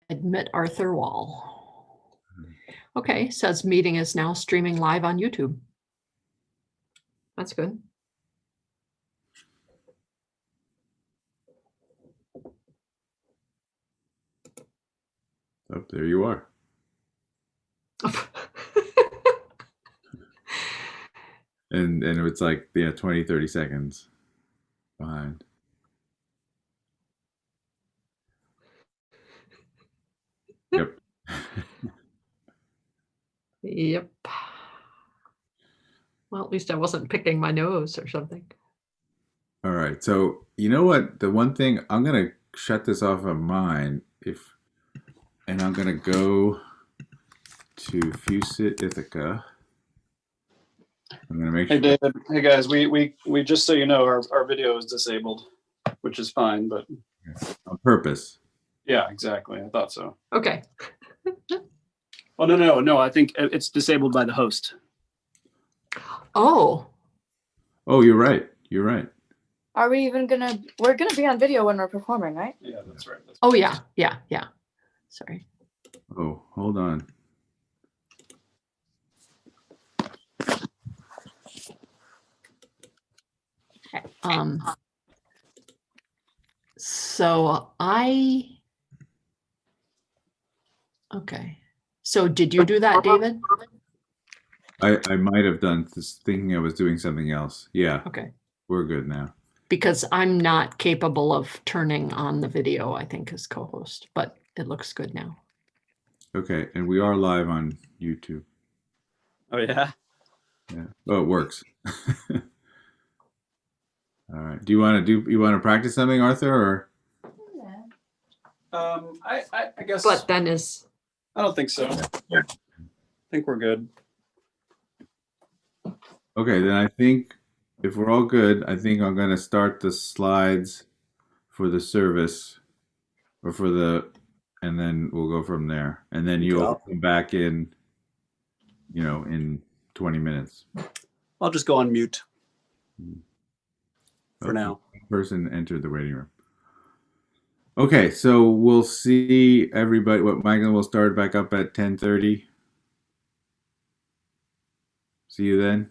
Admit Arthur Wall. Okay, says meeting is now streaming live on YouTube. That's good. Oh, there you are. And it's like, yeah, 20, 30 seconds behind. Yep. Yep. Well, at least I wasn't picking my nose or something. All right. So you know what? The one thing I'm gonna shut this off of mine and I'm gonna go to Fusit Ithaca. I'm gonna make Hey sure. David, hey guys, we just so you know, our video is disabled, which is fine, but On purpose. yeah, exactly. I thought so. Okay. Oh no, I think it's disabled by the host. Oh. Oh, you're right. You're right. Are we even gonna? We're gonna be on video when we're performing, right? Yeah, that's right. Oh yeah. Sorry. Oh, hold on. Okay. So okay. So did you do that, David? I might have done this thinking I was doing something else. Yeah. Okay. We're good now. Because I'm not capable of turning on the video, I think, as co-host, but it looks good now. Okay, and we are live on YouTube. Oh yeah. Yeah. Oh, it works. All right. Do you want to practice something, Arthur, or? I guess. But then is I don't think so. I think we're good. Okay, then I think if we're all good, I think I'm going to start the slides for the service or and then we'll go from there. And then you'll come back in, in 20 minutes. I'll just go on mute for now. Person entered the waiting room. Okay, so we'll see everybody. Michael will start back up at 10:30. See you then.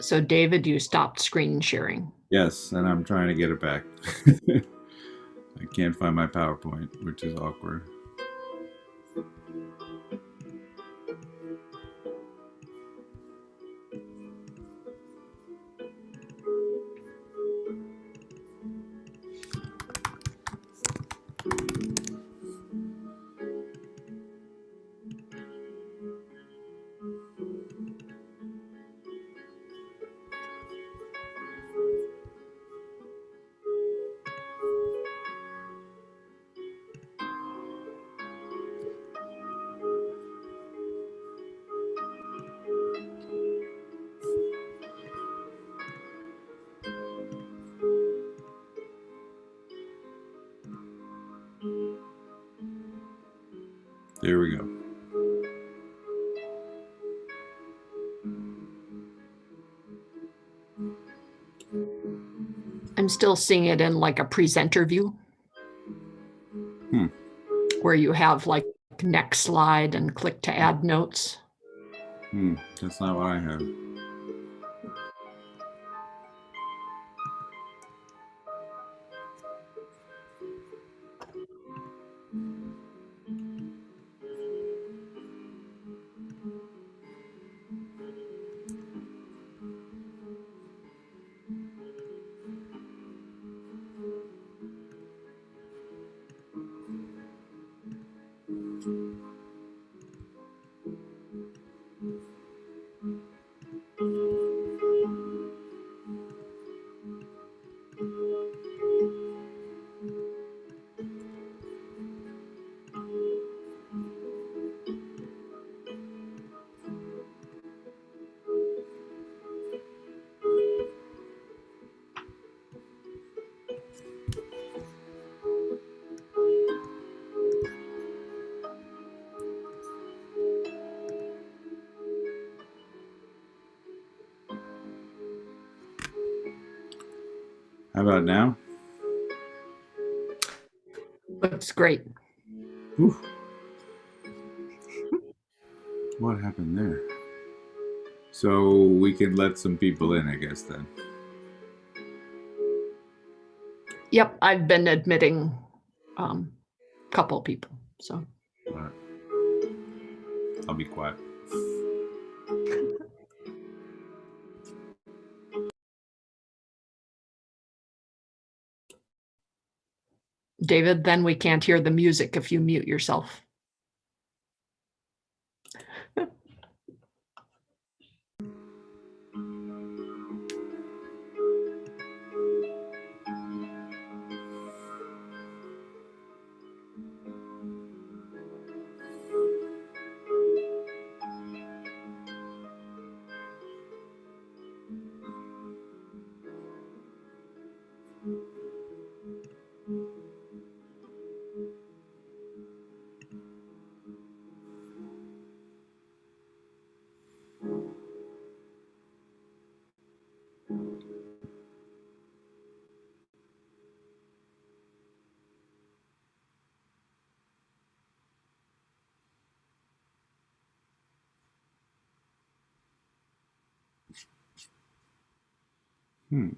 so David, you stopped screen sharing. Yes, and I'm trying to get it back. I can't find my PowerPoint, which is awkward. There we go. I'm still seeing it in like a presenter view. Hmm. Where you have like next slide and click to add notes. That's not what I have. How about now? Looks great. Whew. What happened there? So we can let some people in, I guess, then. Yep, I've been admitting a couple people. So All right. I'll be quiet. David, then we can't hear the music if you mute yourself. Hmm.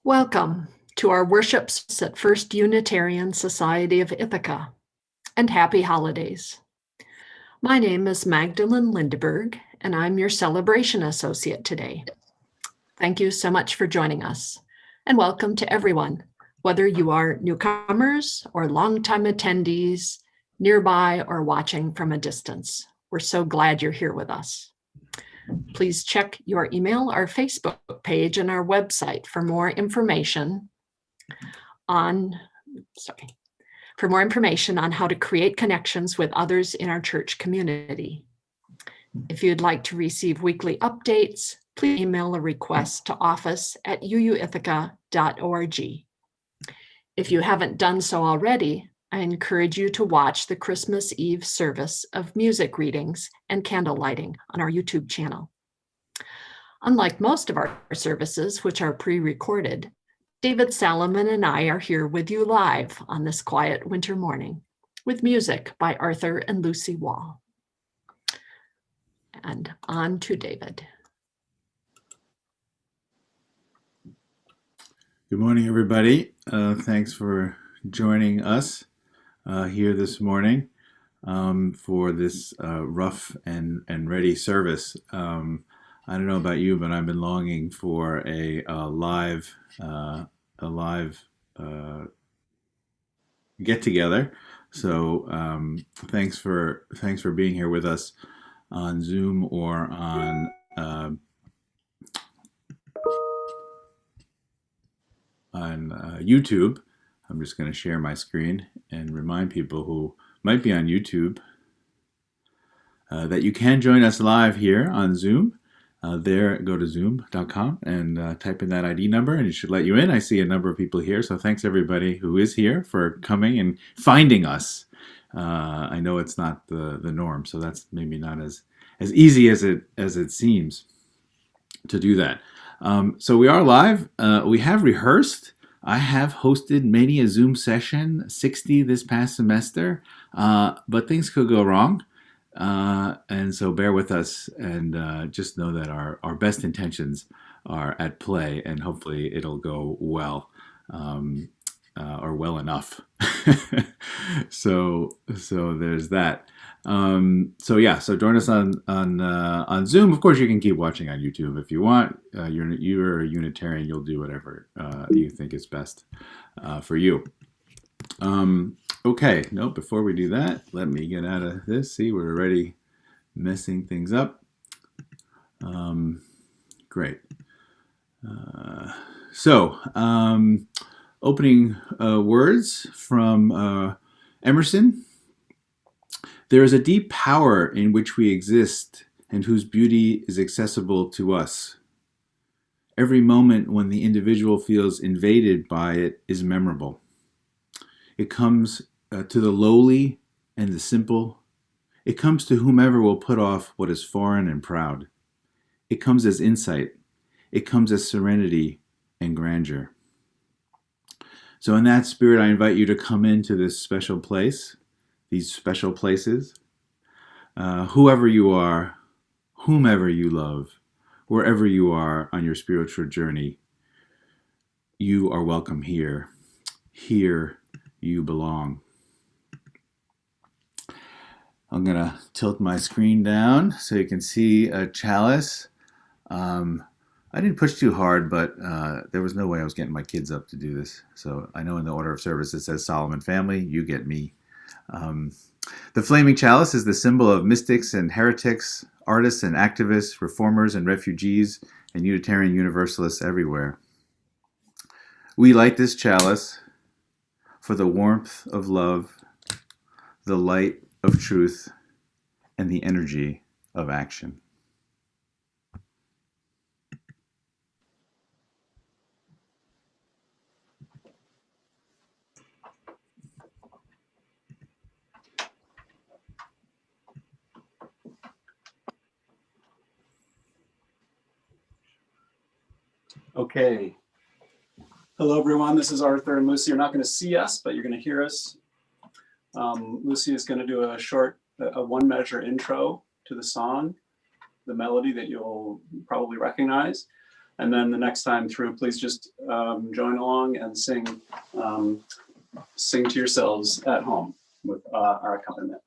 Welcome to our worships at First Unitarian Society of Ithaca, and happy holidays. My name is Magdalene Lindeberg, and I'm your celebration associate today. Thank you so much for joining us, and welcome to everyone, whether you are newcomers or longtime attendees, nearby or watching from a distance. We're so glad you're here with us. Please check your email, our Facebook page, and our website for more information on how to create connections with others in our church community. If you'd like to receive weekly updates, please email a request to office@uuithaca.org. If you haven't done so already, I encourage you to watch the Christmas Eve service of music readings and candle lighting on our YouTube channel. Unlike most of our services, which are pre-recorded, David Salomon and I are here with you live on this quiet winter morning with music by Arthur and Lucy Wall. And on to David. Good morning, everybody. Thanks for joining us here this morning for this rough and ready service. I don't know about you, but I've been longing for a live get together. So thanks for being here with us on Zoom or on YouTube. I'm just going to share my screen and remind people who might be on YouTube that you can join us live here on Zoom. There, go to zoom.com and type in that ID number, and it should let you in. I see a number of people here, so thanks everybody who is here for coming and finding us. I know it's not the norm, so that's maybe not as easy as it seems to do that. So we are live. We have rehearsed. I have hosted many a Zoom session, 60 this past semester, but things could go wrong. And so bear with us and just know that our best intentions are at play, and hopefully it'll go well, or well enough. So there's that. So join us on Zoom. Of course, you can keep watching on YouTube if you want. You're a Unitarian. You'll do whatever you think is best for you. Okay, no, before we do that, let me get out of this. See, we're already messing things up. Great. Opening words from Emerson. There is a deep power in which we exist and whose beauty is accessible to us. Every moment when the individual feels invaded by it is memorable. It comes to the lowly and the simple. It comes to whomever will put off what is foreign and proud. It comes as insight. It comes as serenity and grandeur. So in that spirit, I invite you to come into this special place, these special places. Whoever you are, whomever you love, wherever you are on your spiritual journey, you are welcome here. Here you belong. I'm going to tilt my screen down so you can see a chalice. I didn't push too hard, but there was no way I was getting my kids up to do this. So I know in the order of service it says Solomon family, you get me. The flaming chalice is the symbol of mystics and heretics, artists and activists, reformers and refugees, and Unitarian Universalists everywhere. We light this chalice for the warmth of love, the light of truth, and the energy of action. Okay. Hello, everyone. This is Arthur and Lucy. You're not going to see us, but you're going to hear us. Lucy is going to do a one measure intro to the song, the melody that you'll probably recognize. And then the next time through, please just join along and sing to yourselves at home with our accompaniment.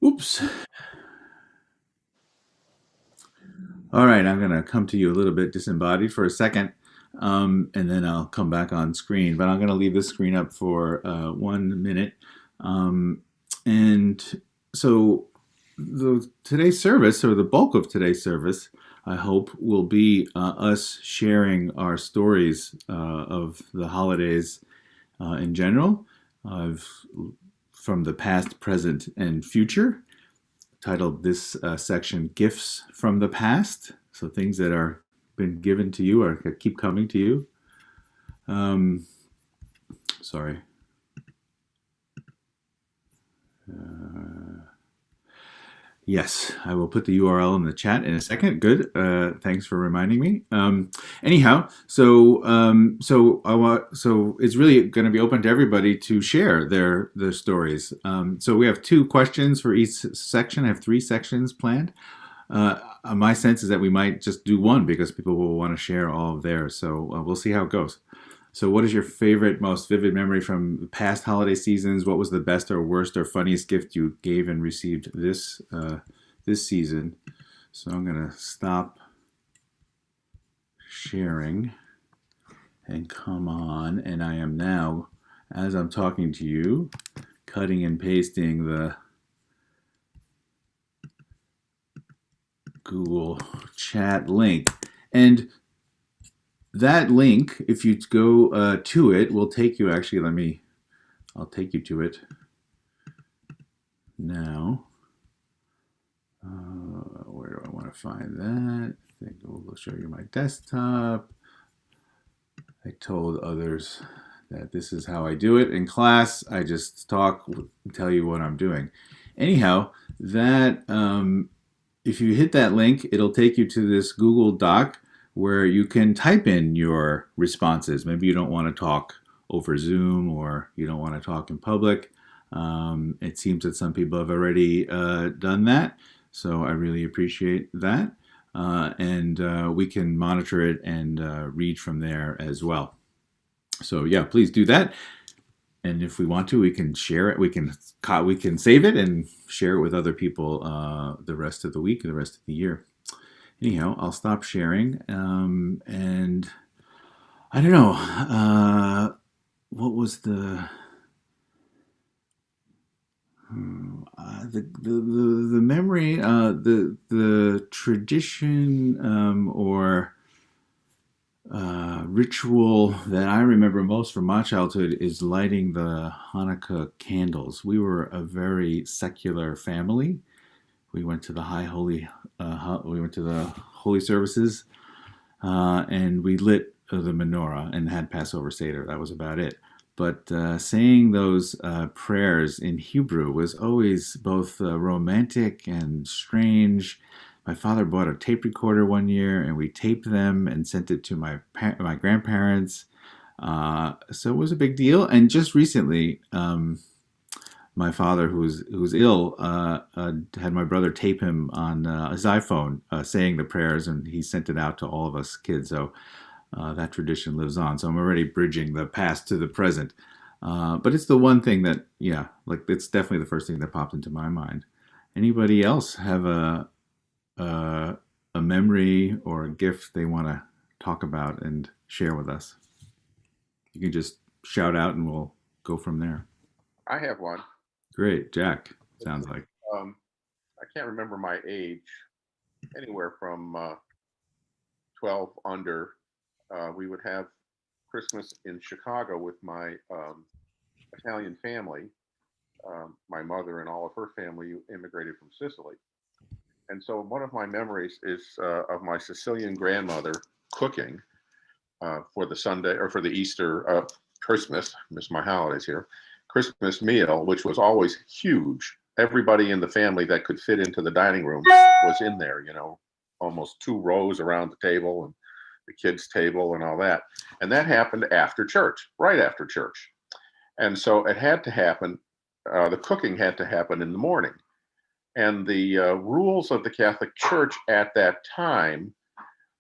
Oops. All right, I'm going to come to you a little bit disembodied for a second, and then I'll come back on screen. But I'm going to leave this screen up for 1 minute. And so today's service, or the bulk of today's service, I hope, will be us sharing our stories of the holidays in general, of from the past, present, and future. Titled this section "Gifts from the Past." So things that are been given to you or keep coming to you. Sorry. Yes, I will put the URL in the chat in a second. Good. Thanks for reminding me. Anyhow, so it's really going to be open to everybody to share their stories. So we have 2 questions for each section. I have 3 sections planned. My sense is that we might just do one because people will want to share all of theirs. So we'll see how it goes. So what is your favorite, most vivid memory from past holiday seasons? What was the best or worst or funniest gift you gave and received this season? So I'm going to stop sharing and come on. And I am now, as I'm talking to you, cutting and pasting the Google Chat link. And that link, if you go to it, will take you, actually, I'll take you to it now. Where do I want to find that? I think we'll show you my desktop. I told others that this is how I do it in class. I just talk, tell you what I'm doing. Anyhow, that if you hit that link, it'll take you to this Google Doc where you can type in your responses. Maybe you don't want to talk over Zoom or you don't want to talk in public. It seems that some people have already done that, so I really appreciate that. And we can monitor it and read from there as well. So yeah, please do that. And if we want to, we can share it. We can save it and share it with other people the rest of the week, the rest of the year. Anyhow, I'll stop sharing. And I don't know. What was the memory, the tradition or ritual that I remember most from my childhood is lighting the Hanukkah candles. We were a very secular family. We went to the we went to the holy services, and we lit the menorah and had Passover Seder. That was about it. But saying those prayers in Hebrew was always both romantic and strange. My father bought a tape recorder one year, and we taped them and sent it to my grandparents. So it was a big deal. And just recently, my father, who's ill, had my brother tape him on his iPhone saying the prayers, and he sent it out to all of us kids. So that tradition lives on. So I'm already bridging the past to the present. But it's the one thing that, it's definitely the first thing that popped into my mind. Anybody else have a memory or a gift they want to talk about and share with us? You can just shout out and we'll go from there. I have one. Great. Jack, sounds like. I can't remember my age, anywhere from 12 under. We would have Christmas in Chicago with my Italian family. My mother and all of her family immigrated from Sicily. And so one of my memories is of my Sicilian grandmother cooking for the Sunday or for the Easter Christmas, miss my holidays here, Christmas meal, which was always huge. Everybody in the family that could fit into the dining room was in there, almost 2 rows around the table and the kids' table and all that. And that happened after church, right after church. And so it had to happen, the cooking had to happen in the morning. And the rules of the Catholic Church at that time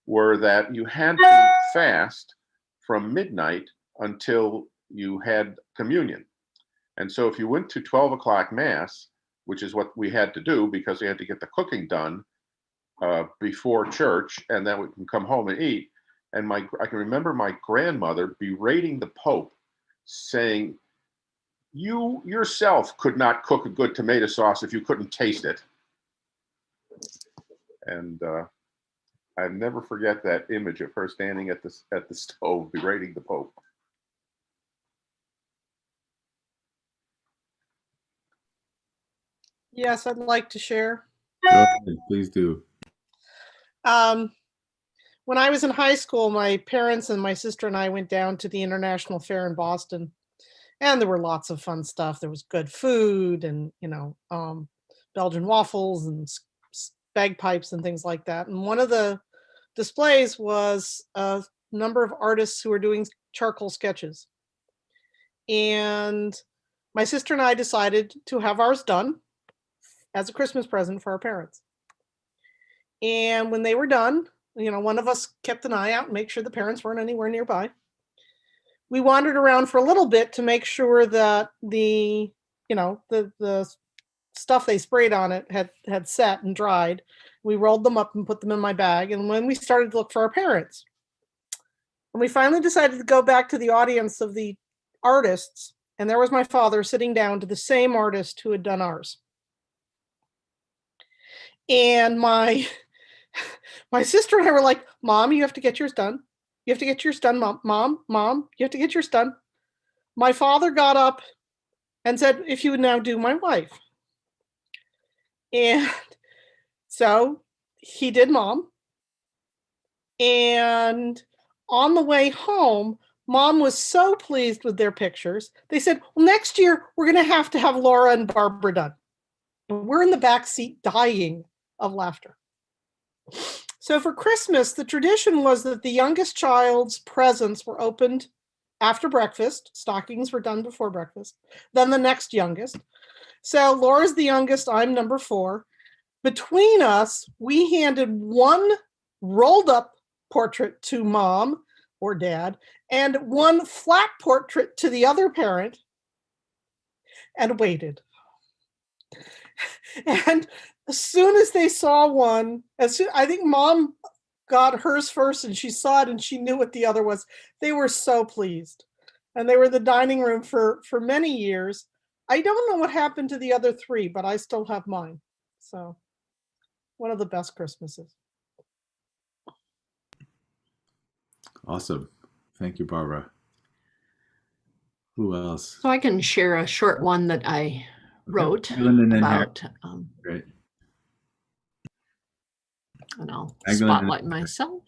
were that you had to fast from midnight until you had communion. And so if you went to 12 o'clock Mass, which is what we had to do because we had to get the cooking done before church, and then we can come home and eat. And I can remember my grandmother berating the Pope, saying, "You yourself could not cook a good tomato sauce if you couldn't taste it." And I never forget that image of her standing at the stove berating the Pope. Yes, I'd like to share. Go ahead, please do. When I was in high school, my parents and my sister and I went down to the International Fair in Boston, and there were lots of fun stuff. There was good food and, Belgian waffles and bagpipes and things like that. And one of the displays was a number of artists who were doing charcoal sketches. And my sister and I decided to have ours done as a Christmas present for our parents. And when they were done, one of us kept an eye out and make sure the parents weren't anywhere nearby. We wandered around for a little bit to make sure that the stuff they sprayed on it had set and dried. We rolled them up and put them in my bag. And when we started to look for our parents, and we finally decided to go back to the audience of the artists, and there was my father sitting down to the same artist who had done ours. And my sister and I were like, Mom, you have to get yours done. You have to get yours done, Mom, you have to get yours done. My father got up and said, if you would now do my wife. And so he did Mom. And on the way home, Mom was so pleased with their pictures. They said, well, next year, we're going to have Laura and Barbara done. And we're in the back seat dying of laughter. So for Christmas, the tradition was that the youngest child's presents were opened after breakfast. Stockings were done before breakfast. Then the next youngest. So Laura's the youngest, I'm number 4. Between us, we handed one rolled up portrait to Mom or Dad and one flat portrait to the other parent and waited. And as soon as they saw one, I think Mom got hers first and she saw it and she knew what the other was. They were so pleased. And they were in the dining room for many years. I don't know what happened to the other 3, but I still have mine. So one of the best Christmases. Awesome. Thank you, Barbara. Who else? So I can share a short one that I wrote And then about, Great. and I'll Magdalene. spotlight myself.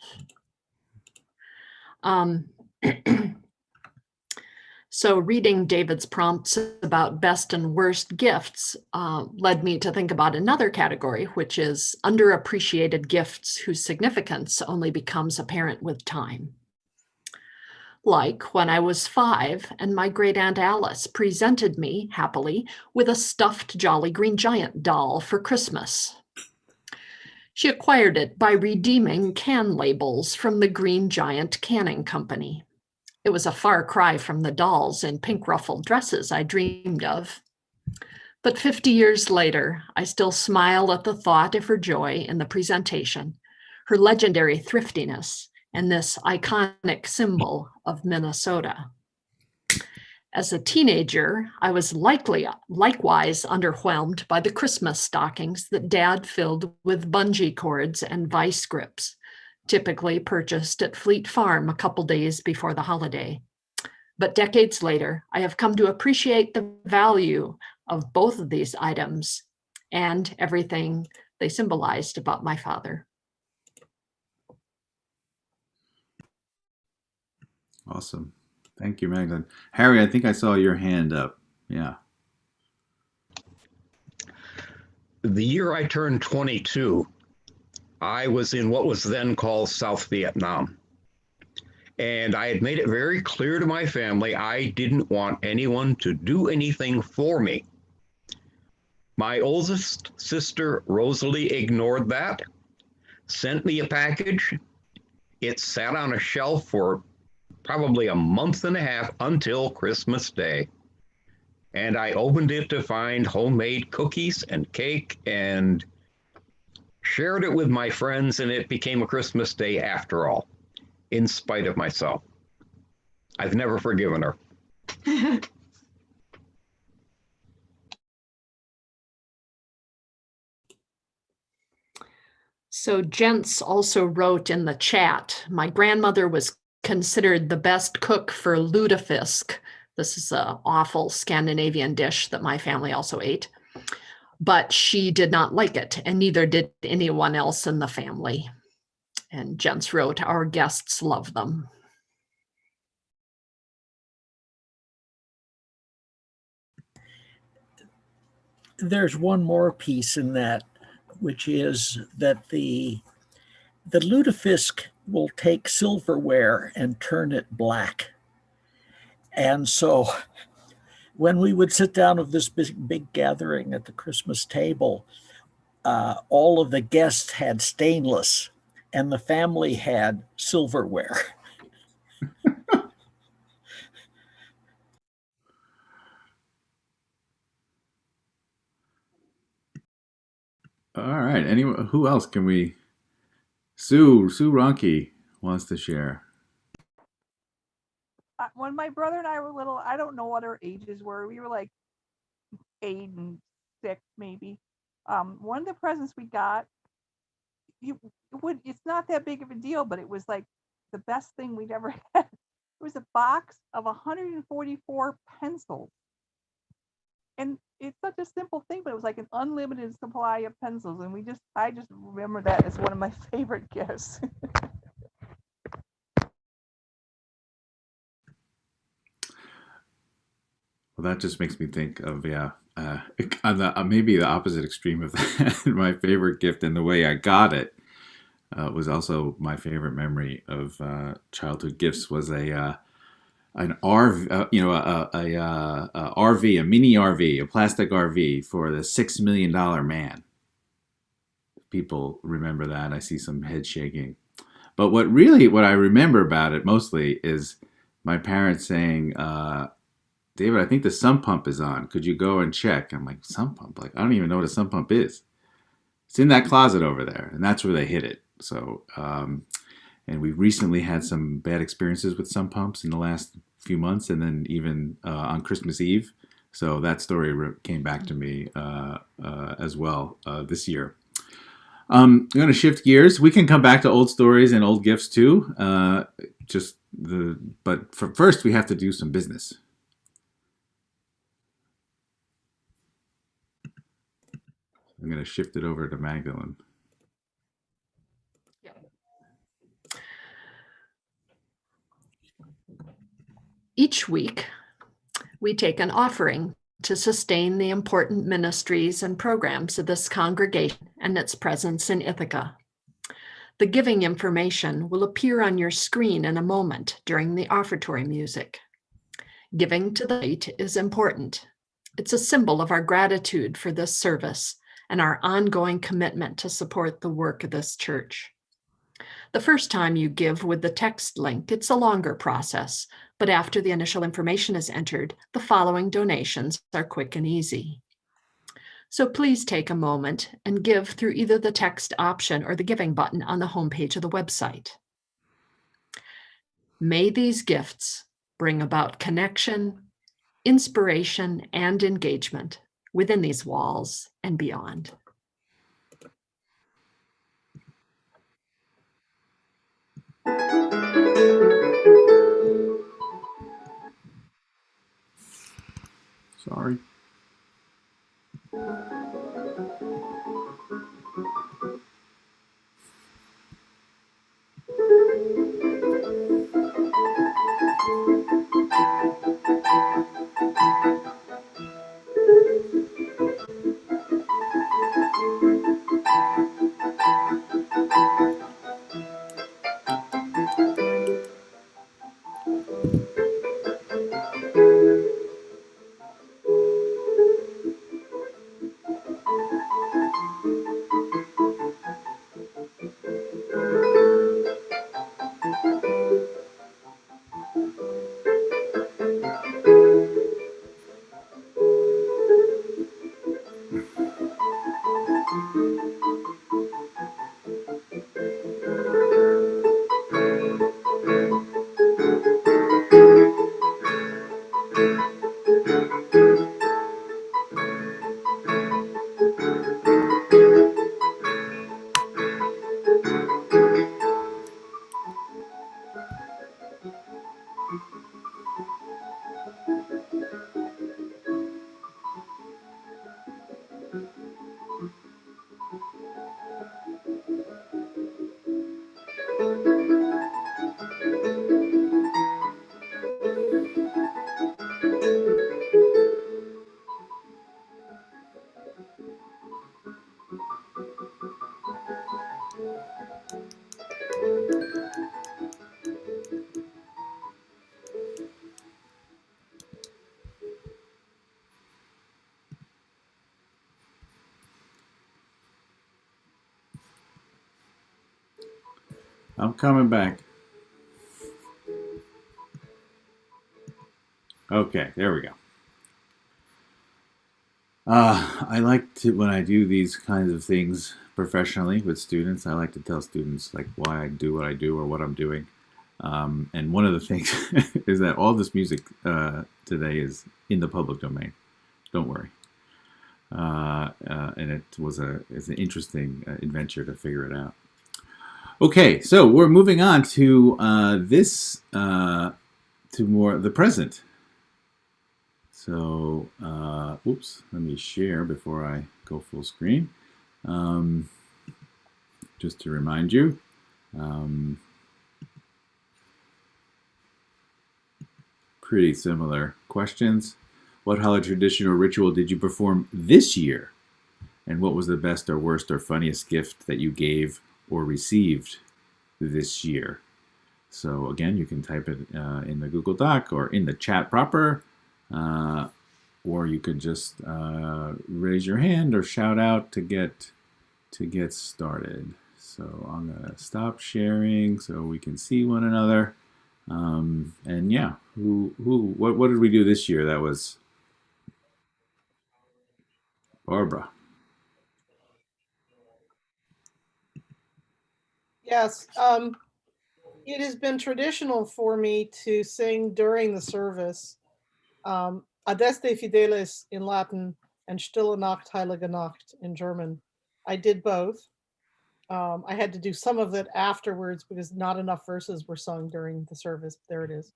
So reading David's prompts about best and worst gifts led me to think about another category, which is underappreciated gifts whose significance only becomes apparent with time. Like when I was 5 and my great aunt Alice presented me, happily, with a stuffed Jolly Green Giant doll for Christmas. She acquired it by redeeming can labels from the Green Giant Canning Company. It was a far cry from the dolls in pink ruffled dresses I dreamed of. But 50 years later, I still smile at the thought of her joy in the presentation, her legendary thriftiness, and this iconic symbol of Minnesota. As a teenager, I was likewise underwhelmed by the Christmas stockings that Dad filled with bungee cords and vice grips, typically purchased at Fleet Farm a couple days before the holiday. But decades later, I have come to appreciate the value of both of these items and everything they symbolized about my father. Awesome. Thank you, Magdalene. Harry, I think I saw your hand up. Yeah. The year I turned 22, I was in what was then called South Vietnam. And I had made it very clear to my family I didn't want anyone to do anything for me. My oldest sister, Rosalie, ignored that, sent me a package. It sat on a shelf for probably a month and a half until Christmas Day. And I opened it to find homemade cookies and cake and shared it with my friends, and it became a Christmas Day after all, in spite of myself. I've never forgiven her. So Jens also wrote in the chat, my grandmother was considered the best cook for lutefisk. This is an awful Scandinavian dish that my family also ate. but she did not like it, and neither did anyone else in the family. And Jens wrote, "Our guests love them." There's one more piece in that, which is that the lutefisk will take silverware and turn it black. And so when we would sit down at this big gathering at the Christmas table, all of the guests had stainless and the family had silverware. All right. Anyone? Who else can we? Sue Ronke wants to share. When my brother and I were little, I don't know what our ages were. We were like 8 and 6, maybe. One of the presents we got, it's not that big of a deal, but it was like the best thing we'd ever had. It was a box of 144 pencils. And it's such a simple thing, but it was like an unlimited supply of pencils. And I just remember that as one of my favorite gifts. Well, that just makes me think of on the maybe the opposite extreme of that. My favorite gift and the way I got it was also my favorite memory of childhood gifts. Was an RV, a RV, a mini RV, a plastic RV for the $6 Million Man. People remember that. I see some head shaking. But what I remember about it mostly is my parents saying, "David, I think the sump pump is on. Could you go and check?" I'm like, "Sump pump? Like, I don't even know what a sump pump is." It's in that closet over there, and that's where they hid it. So, and we recently had some bad experiences with sump pumps in the last few months, and then even on Christmas Eve. So that story came back to me as well this year. I'm going to shift gears. We can come back to old stories and old gifts too. But first we have to do some business. I'm going to shift it over to Magdalene. Each week, we take an offering to sustain the important ministries and programs of this congregation and its presence in Ithaca. The giving information will appear on your screen in a moment during the offertory music. Giving to the plate is important. It's a symbol of our gratitude for this service and our ongoing commitment to support the work of this church. The first time you give with the text link, it's a longer process, but after the initial information is entered, the following donations are quick and easy. So please take a moment and give through either the text option or the giving button on the homepage of the website. May these gifts bring about connection, inspiration, and engagement within these walls and beyond. Sorry. I'm coming back. Okay, there we go. I like to, when I do these kinds of things professionally with students, I like to tell students like why I do what I do or what I'm doing. And one of the things is that all this music today is in the public domain. Don't worry. And it's an interesting adventure to figure it out. Okay, so we're moving on to to more the present. So, oops, let me share before I go full screen. Just to remind you, pretty similar questions. What holiday tradition or ritual did you perform this year? And what was the best or worst or funniest gift that you gave or received this year? So again, you can type it in the Google Doc or in the chat proper, or you could just raise your hand or shout out to get started. So I'm gonna stop sharing so we can see one another. And yeah, what did we do this year? That was Barbara. Yes. It has been traditional for me to sing during the service, Adeste Fideles in Latin and Stille Nacht, Heilige Nacht in German. I did both. I had to do some of it afterwards because not enough verses were sung during the service. There it is.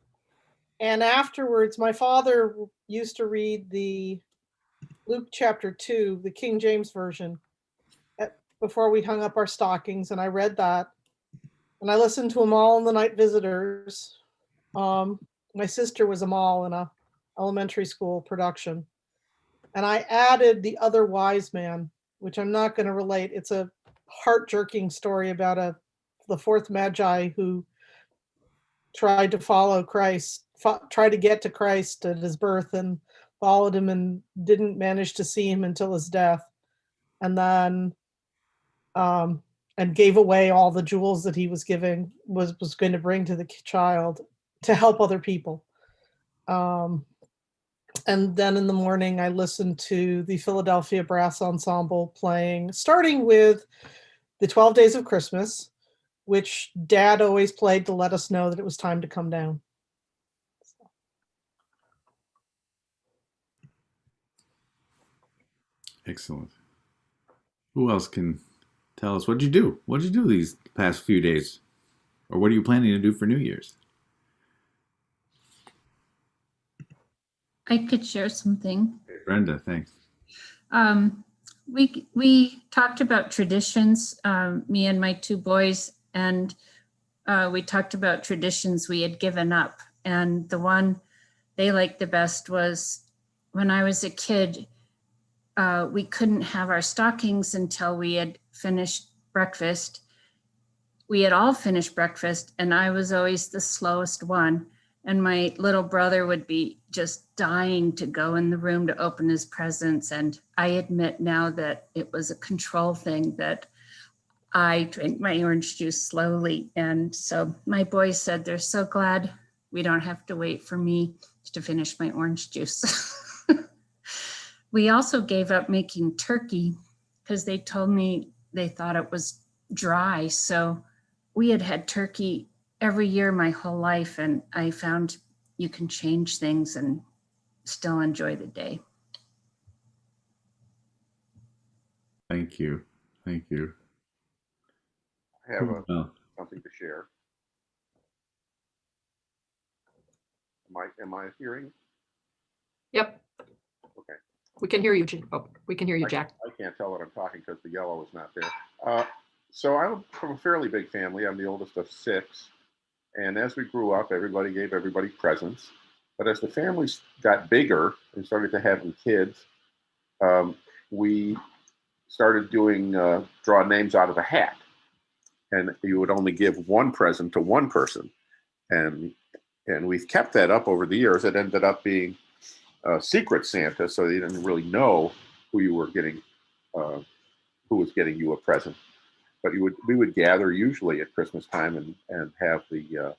And afterwards, my father used to read the Luke chapter 2, the King James Version, before we hung up our stockings, and I read that. And I listened to them all in the night visitors. My sister was a mall in a elementary school production. And I added The Other Wise Man, which I'm not going to relate. It's a heart-jerking story about the fourth Magi who tried to follow Christ, tried to get to Christ at his birth and followed him and didn't manage to see him until his death. And then and gave away all the jewels that he was giving, was going to bring to the child to help other people. And then in the morning, I listened to the Philadelphia Brass Ensemble playing, starting with the 12 Days of Christmas, which Dad always played to let us know that it was time to come down. Excellent. Who else can tell us what did you do? What did you do these past few days? Or what are you planning to do for New Year's? I could share something. Hey, Brenda, thanks. We talked about traditions, me and my two boys, and we talked about traditions we had given up. And the one they liked the best was when I was a kid, we couldn't have our stockings until we had finished breakfast. We had all finished breakfast, and I was always the slowest one. And my little brother would be just dying to go in the room to open his presents. And I admit now that it was a control thing, that I drank my orange juice slowly. And so my boys said they're so glad we don't have to wait for me to finish my orange juice. We also gave up making turkey because they told me they thought it was dry. So we had turkey every year my whole life, and I found you can change things and still enjoy the day. Thank you. Thank you. I have something to share. Am I hearing? Yep. Okay. We can hear you. We can hear you, Jack. I can't tell that I'm talking because the yellow is not there. So I'm from a fairly big family. I'm the oldest of 6. And as we grew up, everybody gave everybody presents. But as the families got bigger and started to have kids, we started doing draw names out of a hat. And you would only give one present to one person. And we've kept that up over the years. It ended up being Secret Santa, so you didn't really know who you were getting, who was getting you a present. but we would gather usually at Christmas time and have the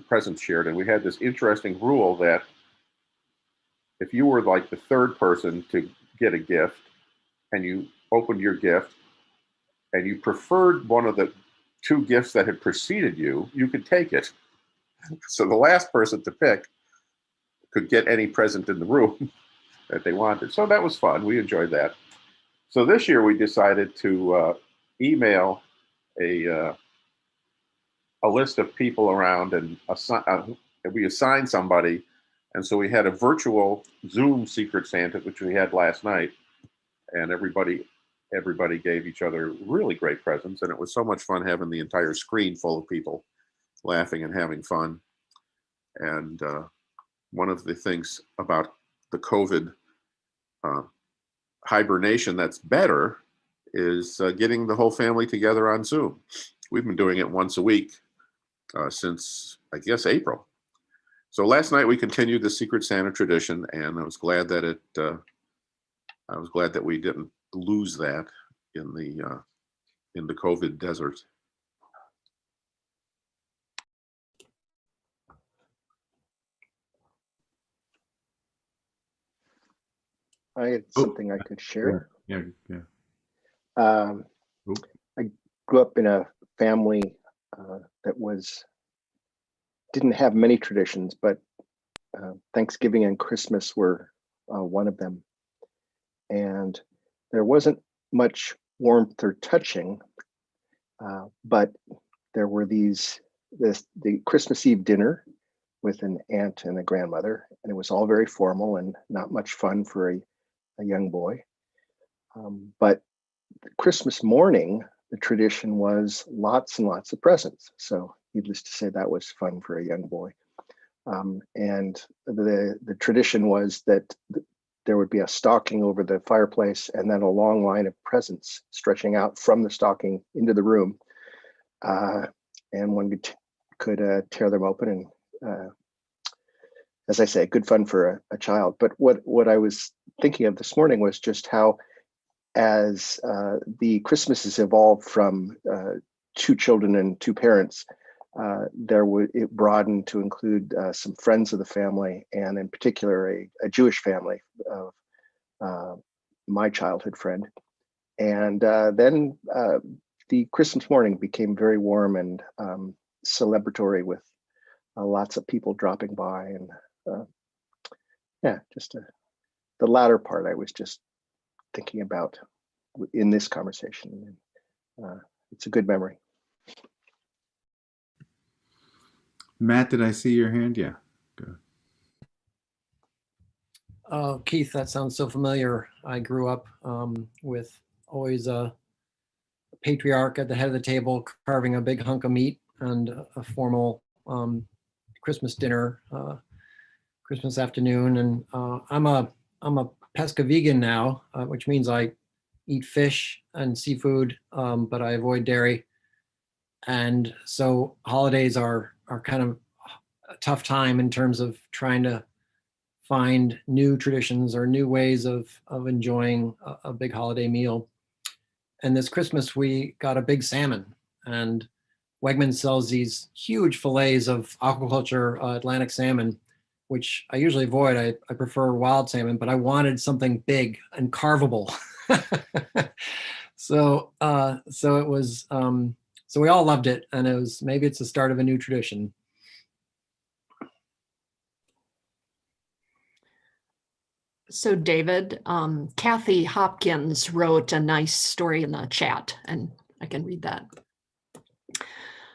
presents shared. And we had this interesting rule that if you were like the third person to get a gift and you opened your gift and you preferred one of the two gifts that had preceded you, you could take it. So the last person to pick could get any present in the room that they wanted. So that was fun. We enjoyed that. So this year we decided to email a list of people around and we assigned somebody. And so we had a virtual Zoom Secret Santa, which we had last night, and everybody gave each other really great presents. And it was so much fun having the entire screen full of people laughing and having fun. And one of the things about the COVID hibernation that's better is getting the whole family together on Zoom. We've been doing it once a week since, I guess, April. So last night we continued the Secret Santa tradition, and I was glad that we didn't lose that in the COVID desert. I had something I could share. Yeah. I grew up in a family that didn't have many traditions, but Thanksgiving and Christmas were one of them. And there wasn't much warmth or touching, but there were the Christmas Eve dinner with an aunt and a grandmother, and it was all very formal and not much fun for a young boy. But Christmas morning, the tradition was lots and lots of presents. So needless to say, that was fun for a young boy. And the tradition was that there would be a stocking over the fireplace and then a long line of presents stretching out from the stocking into the room. And one could tear them open and, as I say, good fun for a child. But what I was thinking of this morning was just how, as the Christmases evolved from 2 children and 2 parents, it broadened to include some friends of the family, and in particular a Jewish family of my childhood friend. And then the Christmas morning became very warm and celebratory with lots of people dropping by, and the latter part I was just thinking about in this conversation. It's a good memory. Matt, did I see your hand? Yeah. Good. Keith, that sounds so familiar. I grew up with always a patriarch at the head of the table carving a big hunk of meat and a formal Christmas dinner, Christmas afternoon. And I'm a pesca vegan now, which means I eat fish and seafood, but I avoid dairy. And so holidays are kind of a tough time in terms of trying to find new traditions or new ways of enjoying a big holiday meal. And this Christmas we got a big salmon, and Wegmans sells these huge fillets of aquaculture Atlantic salmon, which I usually avoid. I prefer wild salmon, but I wanted something big and carvable. So it was, so we all loved it, and maybe it's the start of a new tradition. So David, Kathy Hopkins wrote a nice story in the chat, and I can read that.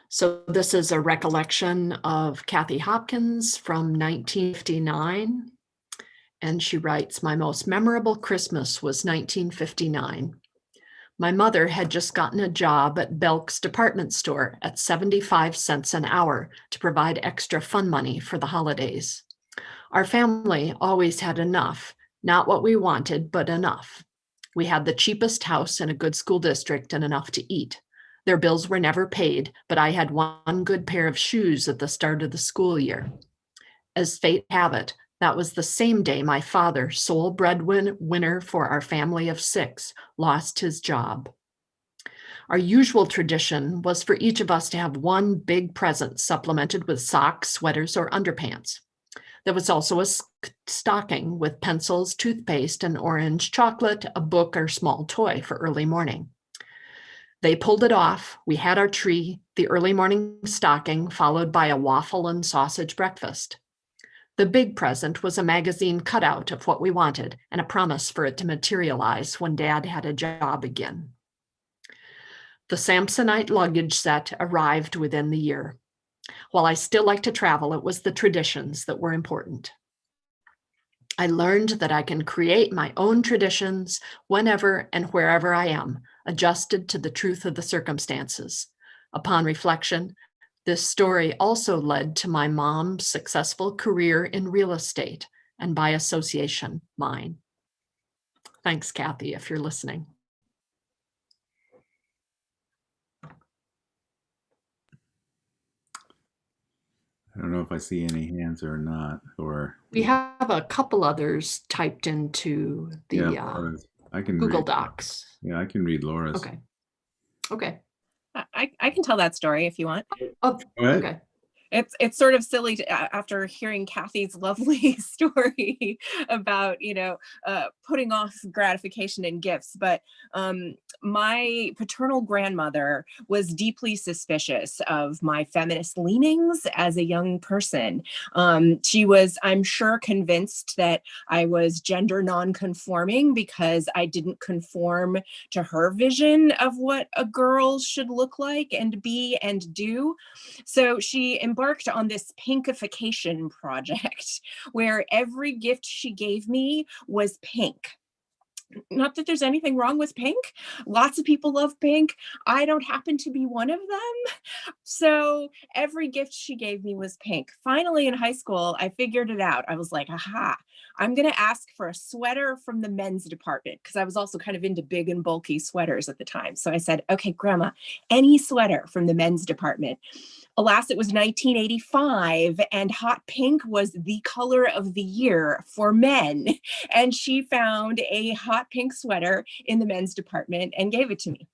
So this is a recollection of Kathy Hopkins from 1959. And she writes, "My most memorable Christmas was 1959. My mother had just gotten a job at Belk's department store at 75 cents an hour to provide extra fun money for the holidays. Our family always had enough, not what we wanted, but enough. We had the cheapest house in a good school district and enough to eat. Their bills were never paid, but I had one good pair of shoes at the start of the school year. As fate have it, That was the same day my father, sole breadwinner for our family of 6, lost his job. Our usual tradition was for each of us to have one big present supplemented with socks, sweaters, or underpants. There was also a stocking with pencils, toothpaste, and orange chocolate, a book, or small toy for early morning. They pulled it off. We had our tree, the early morning stocking, followed by a waffle and sausage breakfast. The big present was a magazine cutout of what we wanted and a promise for it to materialize when Dad had a job again. The Samsonite luggage set arrived within the year. While I still like to travel, it was the traditions that were important. I learned that I can create my own traditions whenever and wherever I am, adjusted to the truth of the circumstances. Upon reflection, this story also led to my mom's successful career in real estate, and by association, mine. Thanks, Kathy, if you're listening. I don't know if I see any hands or not, or We have a couple others typed into the Laura's. I can Google read. Docs. Yeah, I can read Laura's. Okay. Okay. I can tell that story if you want. Oh, Go ahead. okay. It's sort of silly after hearing Kathy's lovely story about, putting off gratification and gifts. But my paternal grandmother was deeply suspicious of my feminist leanings as a young person. She was, I'm sure, convinced that I was gender nonconforming because I didn't conform to her vision of what a girl should look like and be and do. So she embarked on this pinkification project where every gift she gave me was pink. Not that there's anything wrong with pink. Lots of people love pink. I don't happen to be one of them. So every gift she gave me was pink. Finally, in high school, I figured it out. I was like, aha, I'm going to ask for a sweater from the men's department, because I was also kind of into big and bulky sweaters at the time. So I said, okay, Grandma, any sweater from the men's department. Alas, it was 1985 and hot pink was the color of the year for men. And she found a hot pink sweater in the men's department and gave it to me.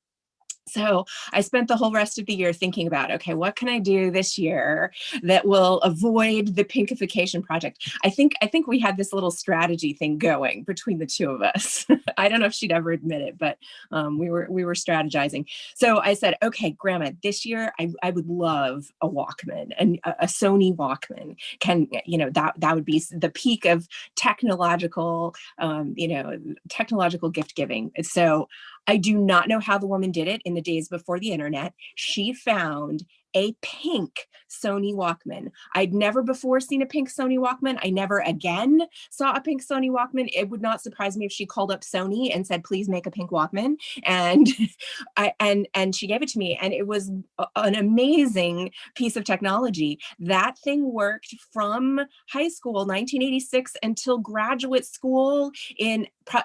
So I spent the whole rest of the year thinking about, okay, what can I do this year that will avoid the pinkification project? I think we had this little strategy thing going between the two of us. I don't know if she'd ever admit it, but we were strategizing. So I said, okay, Grandma, this year I would love a Walkman, and a Sony Walkman. That would be the peak of technological gift giving. So I do not know how the woman did it in the days before the internet. She found a pink Sony Walkman. I'd never before seen a pink Sony Walkman. I never again saw a pink Sony Walkman. It would not surprise me if she called up Sony and said, please make a pink Walkman. And and she gave it to me. And it was an amazing piece of technology. That thing worked from high school, 1986, until graduate school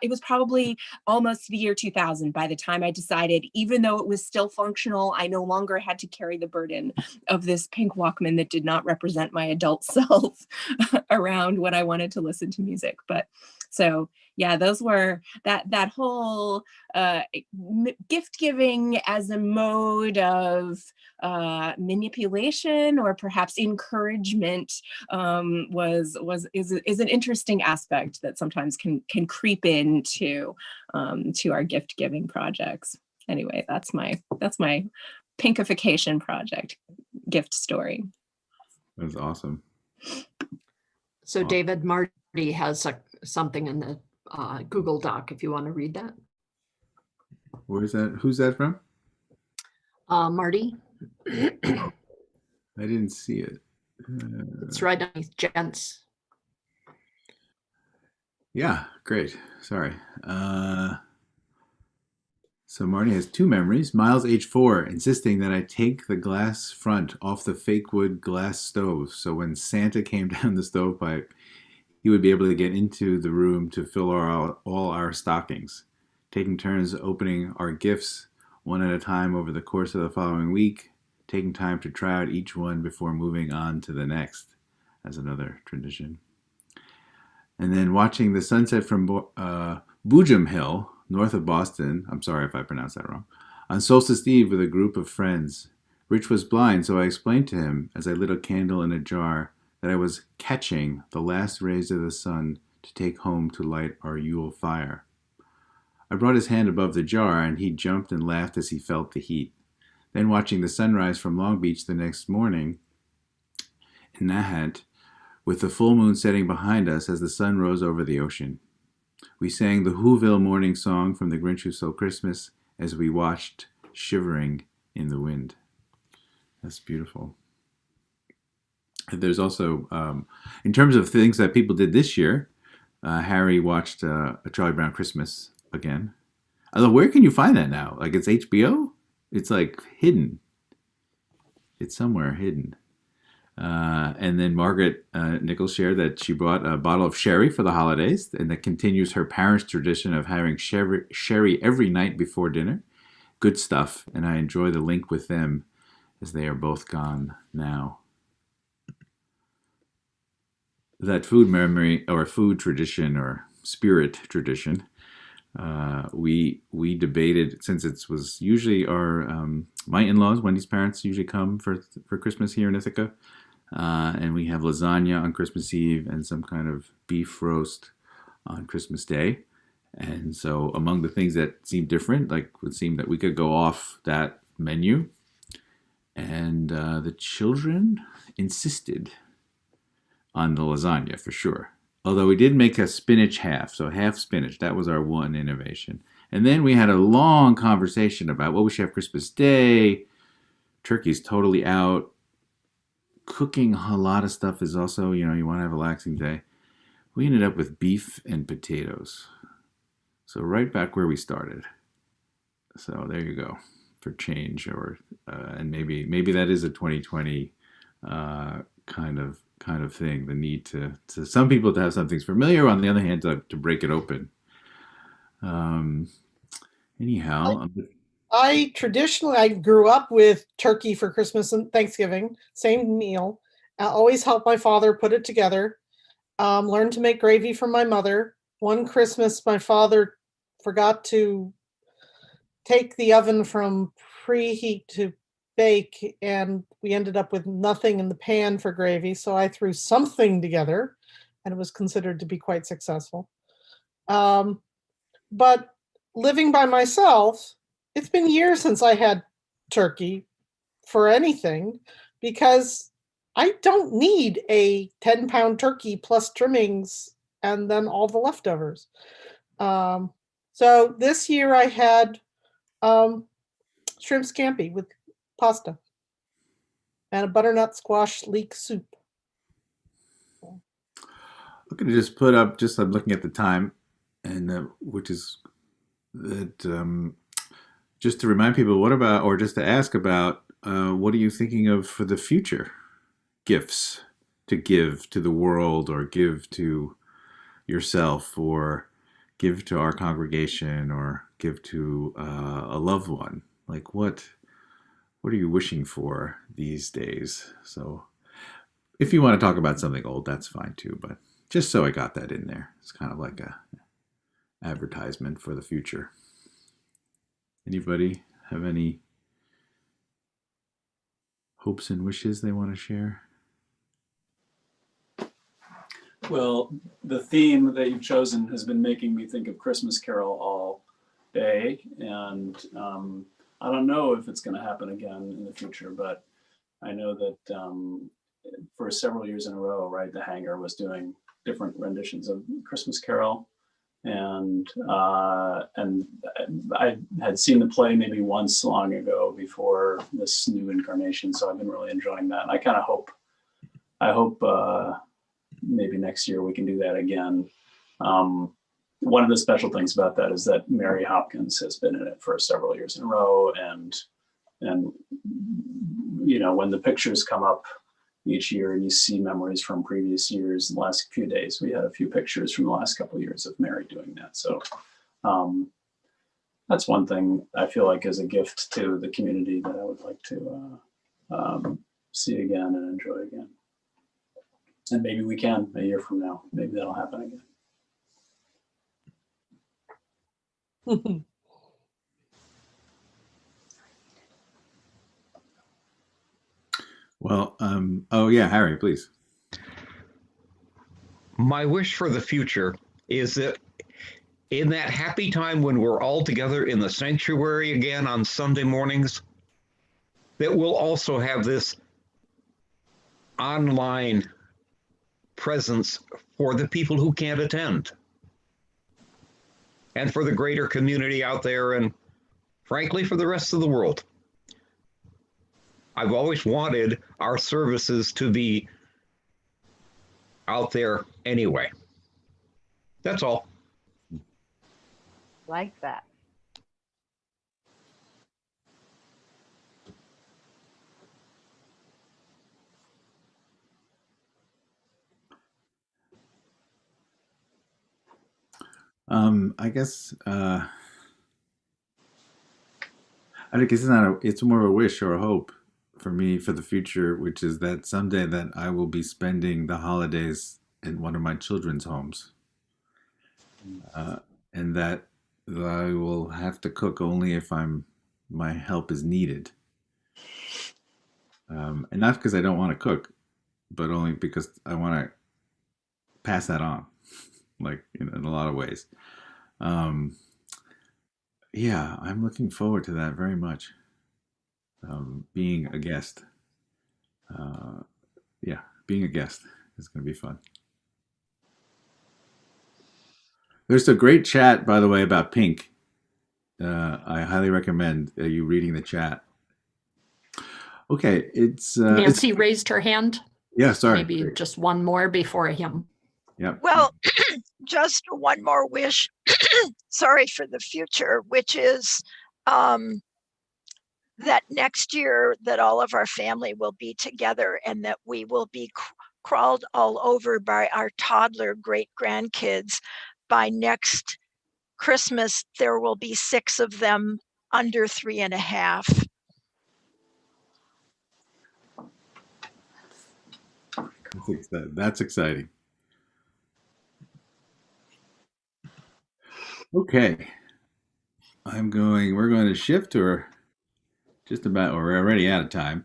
it was probably almost the year 2000 by the time I decided, even though it was still functional, I no longer had to carry the burden of this pink Walkman that did not represent my adult self around when I wanted to listen to music. But so yeah, those were that whole gift giving as a mode of manipulation or perhaps encouragement is an interesting aspect that sometimes can creep into to our gift giving projects. Anyway, that's my pinkification project gift story. That's awesome. So David, Marty has something in the Google Doc if you want to read that. Where is that? Who's that from? Marty. I didn't see it. It's right underneath Jens. Yeah, great. Sorry. So Marty has 2 memories. Miles, age 4, insisting that I take the glass front off the fake wood glass stove, so when Santa came down the stovepipe, he would be able to get into the room to fill all our stockings, taking turns opening our gifts one at a time over the course of the following week, taking time to try out each one before moving on to the next, as another tradition. And then watching the sunset from Boojum Hill, north of Boston. I'm sorry if I pronounced that wrong. On Solstice Eve with a group of friends. Rich was blind, so I explained to him as I lit a candle in a jar that I was catching the last rays of the sun to take home to light our Yule fire. I brought his hand above the jar, and he jumped and laughed as he felt the heat. Then watching the sunrise from Long Beach the next morning in Nahant, with the full moon setting behind us as the sun rose over the ocean. We sang the Whoville morning song from The Grinch Who Stole Christmas as we watched, shivering in the wind. That's beautiful. There's also, in terms of things that people did this year, Harry watched A Charlie Brown Christmas again. Although, where can you find that now? Like, it's HBO? It's like hidden. It's somewhere hidden. And then Margaret Nichols shared that she brought a bottle of sherry for the holidays, and that continues her parents' tradition of having sherry every night before dinner. Good stuff, and I enjoy the link with them as they are both gone now. That food memory, or food tradition, or spirit tradition, we debated, since it was usually my in-laws, Wendy's parents, usually come for Christmas here in Ithaca. And we have lasagna on Christmas Eve and some kind of beef roast on Christmas Day. And so among the things that seemed different, like would seem that we could go off that menu. And the children insisted on the lasagna for sure. Although we did make a spinach half, so half spinach. That was our one innovation. And then we had a long conversation about what we should have Christmas Day. Turkey's totally out. Cooking a lot of stuff is also, you want to have a relaxing day. We ended up with beef and potatoes. So right back where we started. So there you go, for change, or and maybe that is a 2020 kind of thing. The need to some people to have something familiar, on the other hand to break it open. Anyhow. I grew up with turkey for Christmas and Thanksgiving, same meal. I always helped my father put it together. Learned to make gravy from my mother. One Christmas, my father forgot to take the oven from preheat to bake, and we ended up with nothing in the pan for gravy. So I threw something together, and it was considered to be quite successful. But living by myself, it's been years since I had turkey for anything, because I don't need a 10-pound turkey plus trimmings and then all the leftovers. So this year I had shrimp scampi with pasta and a butternut squash leek soup. I'm going to just put up, I'm looking at the time, and which is that just to remind people, or just to ask about, what are you thinking of for the future? Gifts to give to the world, or give to yourself, or give to our congregation, or give to a loved one. Like what are you wishing for these days? So if you want to talk about something old, that's fine too, but just so I got that in there. It's kind of like a advertisement for the future. Anybody have any hopes and wishes they want to share? Well, the theme that you've chosen has been making me think of Christmas Carol all day. And I don't know if it's going to happen again in the future, but I know that for several years in a row, right, the Hangar was doing different renditions of Christmas Carol. And I had seen the play maybe once long ago before this new incarnation, so I've been really enjoying that. And I kind of hope maybe next year we can do that again. One of the special things about that is that Mary Hopkins has been in it for several years in a row, and when the pictures come up each year and you see memories from previous years, the last few days we had a few pictures from the last couple of years of Mary doing that. So that's one thing I feel like is a gift to the community that I would like to see again and enjoy again. And maybe we can a year from now. Maybe that'll happen again. Well, oh yeah, Harry, please. My wish for the future is that in that happy time when we're all together in the sanctuary again on Sunday mornings, that we'll also have this online presence for the people who can't attend and for the greater community out there and frankly for the rest of the world. I've always wanted our services to be out there anyway. That's all. Like that. I guess I guess it's more of a wish or a hope for me for the future, which is that someday that I will be spending the holidays in one of my children's homes, and that I will have to cook only if my help is needed, and not because I don't want to cook, but only because I want to pass that on, like in a lot of ways. Yeah, I'm looking forward to that very much. Being a guest. Yeah, being a guest is going to be fun. There's a great chat, by the way, about Pink. I highly recommend you reading the chat. Okay, it's Nancy raised her hand. Yeah, sorry. Maybe Great. just one more before him. Yep. Well, just one more wish, sorry, for the future, which is that next year that all of our family will be together and that we will be crawled all over by our toddler great grandkids. By next Christmas, there will be 6 of them under 3.5. That's exciting. Okay. We're going to shift to just about, or we're already out of time.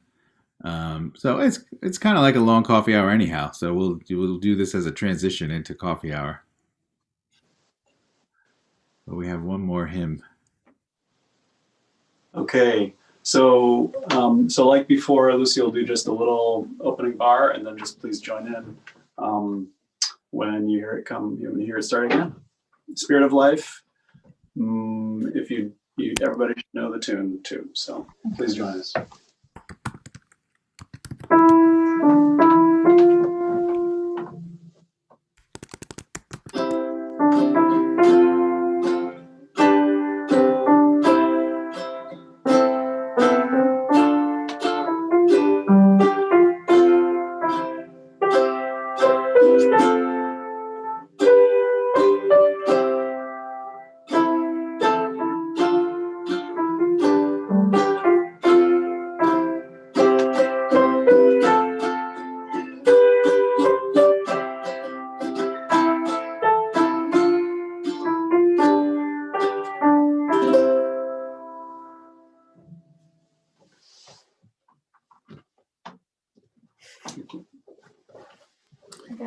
So it's kind of like a long coffee hour anyhow. So we'll do this as a transition into coffee hour. But we have one more hymn. Okay, so like before, Lucy will do just a little opening bar, and then just please join in when you hear it come. When you hear it start again. Spirit of Life. If you everybody should know the tune too. So please join us.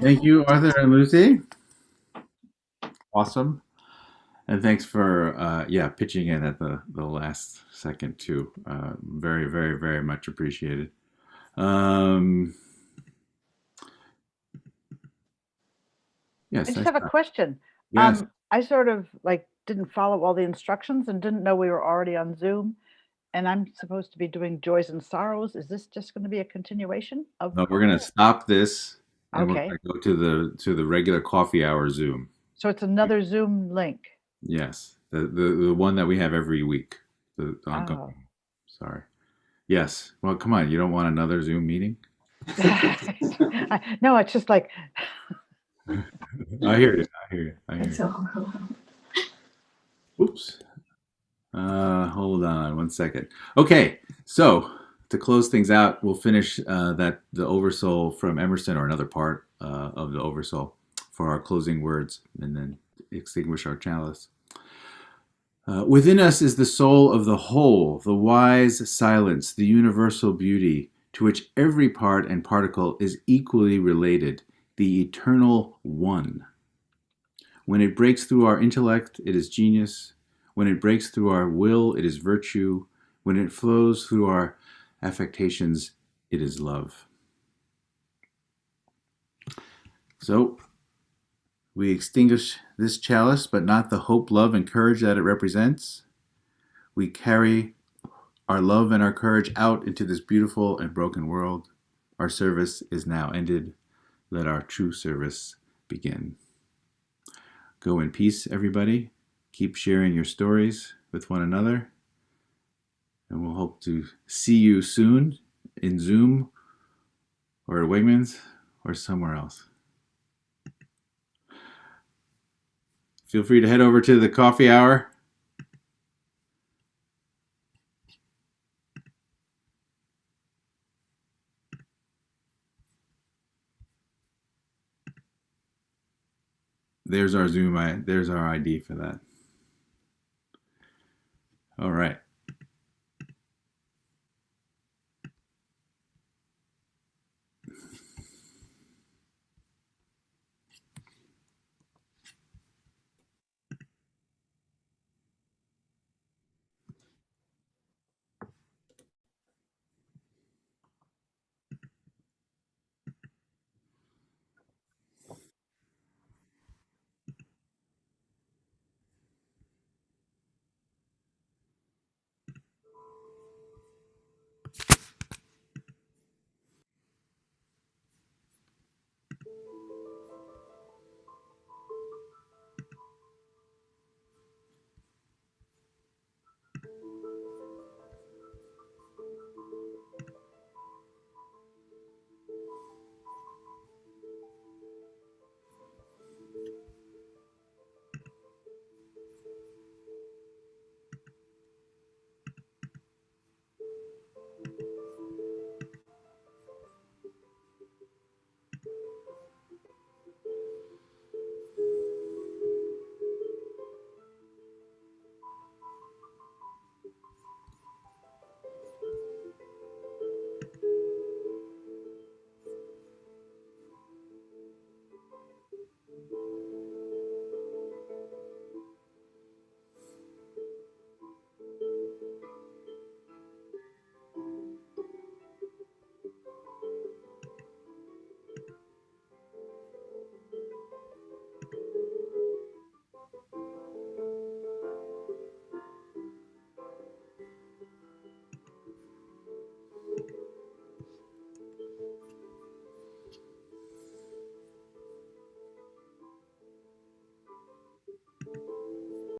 Thank you, Arthur and Lucy. Awesome. And thanks for pitching in at the last second too. Very, very, very much appreciated. Yes. I just have a question. Yes. I sort of didn't follow all the instructions and didn't know we were already on Zoom. And I'm supposed to be doing Joys and Sorrows. Is this just going to be a continuation of? No, we're going to stop this. And Okay. we're going to go to the regular coffee hour Zoom. So it's another Zoom link. Yes, the one that we have every week. The ongoing. Sorry. Yes. Well, come on. You don't want another Zoom meeting? No, it's just like. I hear you. Oops. Hold on one second. Okay, so to close things out, we'll finish the Oversoul from Emerson, or another part of the Oversoul for our closing words, and then extinguish our chalice. Within us is the soul of the whole, the wise silence, the universal beauty, to which every part and particle is equally related, the eternal one. When it breaks through our intellect, it is genius. When it breaks through our will, it is virtue. When it flows through our affectations, it is love. So, we extinguish this chalice, but not the hope, love, and courage that it represents. We carry our love and our courage out into this beautiful and broken world. Our service is now ended. Let our true service begin. Go in peace, everybody. Keep sharing your stories with one another. And we'll hope to see you soon in Zoom or at Wegmans or somewhere else. Feel free to head over to the coffee hour. There's our Zoom. There's our ID for that. All right.